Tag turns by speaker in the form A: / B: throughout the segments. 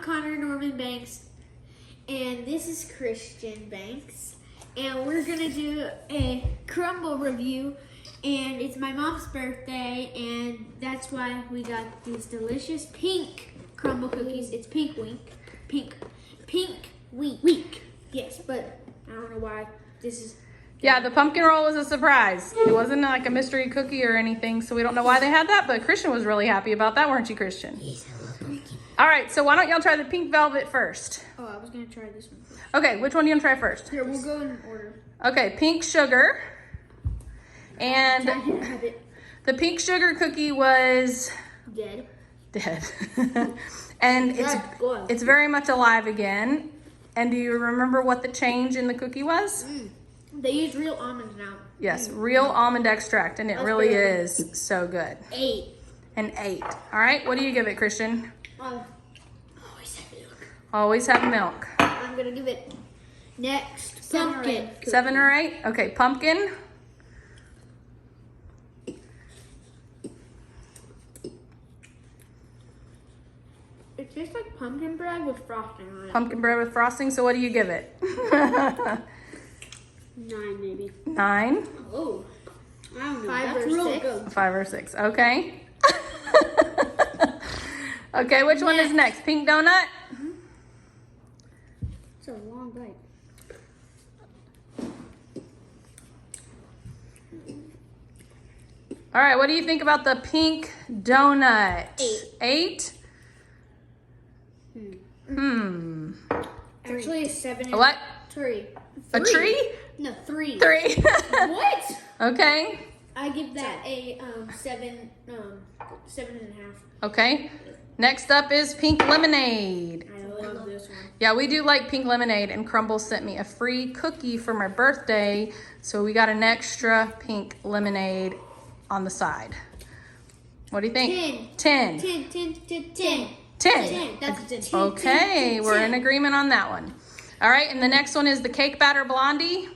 A: Connor Norman Banks, and this is Christian Banks, and we're gonna do a Crumbl review, and it's my mom's birthday, and that's why we got these delicious pink Crumbl cookies. It's pink week. Yes, but I don't know why this is.
B: Yeah, the pumpkin roll was a surprise. It wasn't like a mystery cookie or anything, so we don't know why they had that, but Christian was really happy about that, weren't you, Christian?
C: Yes, I love pumpkin.
B: All right, so why don't y'all try the pink velvet first?
A: Oh, I was gonna try this one first.
B: Okay, which one do you want to try first?
A: Here, we'll go in order.
B: Okay, pink sugar. And
A: I didn't have it.
B: the pink sugar cookie was
A: Dead.
B: And
A: That's good.
B: it's very much alive again. And do you remember what the change in the cookie was?
A: They use real almonds now.
B: Yes, real almond extract, and it really is so good.
A: 8.
B: An 8. All right, what do you give it, Christian?
A: Always have milk.
B: Always have milk.
A: I'm gonna give it next pumpkin.
B: 7 or 8? Okay, pumpkin.
A: It tastes like pumpkin bread with frosting on it.
B: Pumpkin bread with frosting, so what do you give it?
A: 9 maybe.
B: 9?
A: Oh, I don't know. 5
C: That's
A: or
C: real
A: 6.
C: good.
B: 5 or 6, okay. Okay, which one is next? Pink donut?
C: It's a long bite.
B: All right, what do you think about the pink donut?
A: 8.
B: 8?
A: Actually, a 7.
B: A what?
A: 3.
B: A tree?
A: No, 3.
B: 3.
A: What?
B: Okay.
A: I give that a 7. 7.5.
B: Okay. Next up is pink lemonade.
A: I love this one.
B: Yeah, we do like pink lemonade, and Crumbl sent me a free cookie for my birthday, so we got an extra pink lemonade on the side. What do you think? 10.
A: 10.
B: 10.
A: That's a 10.
B: Okay, we're in agreement on that one. All right, and the next one is the cake batter Blondie.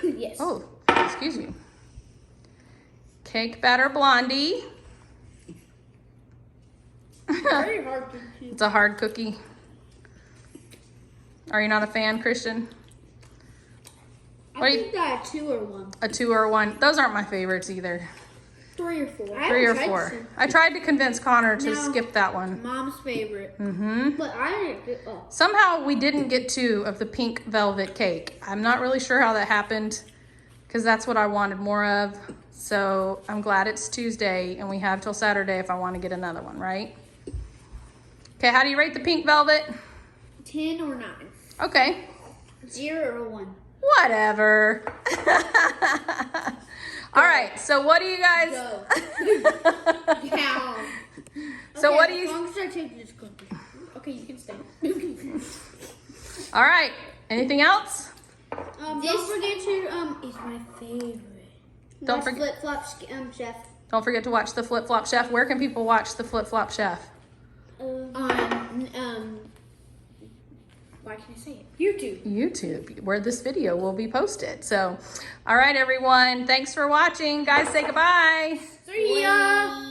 A: Yes.
B: Oh, excuse me. Cake batter Blondie.
A: Very hard to choose.
B: It's a hard cookie. Are you not a fan, Christian?
A: I think that a 2 or 1.
B: A 2 or a 1. Those aren't my favorites either.
A: 3 or 4.
B: 3 or 4. I tried to convince Connor to
A: No.
B: skip that one.
A: Mom's favorite.
C: But I didn't get
B: Somehow we didn't get 2 of the pink velvet cake. I'm not really sure how that happened, because that's what I wanted more of. So I'm glad it's Tuesday and we have till Saturday if I want to get another one, right? Okay, how do you rate the pink velvet?
A: 10 or 9.
B: Okay,
A: 0 or 1.
B: whatever. All right, so what do you guys...
A: Go. Down.
B: So what do you...
A: As long as I take this cookie. Okay, you can stay.
B: All right, anything else?
A: Don't forget to is my favorite.
B: Don't forget.
A: Flip Flop Chef.
B: Don't forget to watch the Flip Flop Chef. Where can people watch the Flip Flop Chef?
A: Why can I say it? YouTube.
B: YouTube, where this video will be posted. So, all right, everyone. Thanks for watching. Guys, say goodbye.
A: See ya.